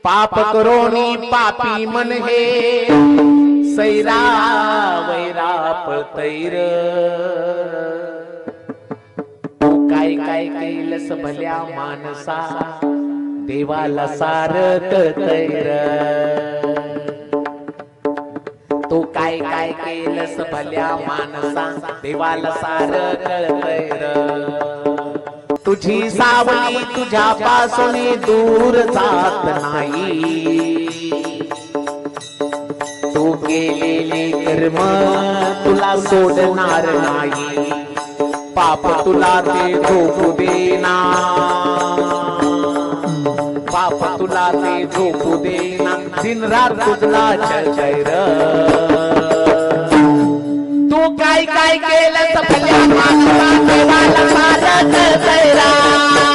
पाप करोनी पापी मन हे सैरा वैराप तैर तू काय काय केलंस भल्या मानसा देवाला सारत तैर तू काय काय केलंस भल्या मानसा देवाला सारत तैर तुझी सावली तुझ्यापासून दूर जात नाही तू केलेले कर्म तुला सोडणार नाही पाप तुला ते झोपू देना पाप तुला ते झोपू देना दिन रात तुझला चैर तू काय काय केलं भल्या मानसा देवाला सारत तैरा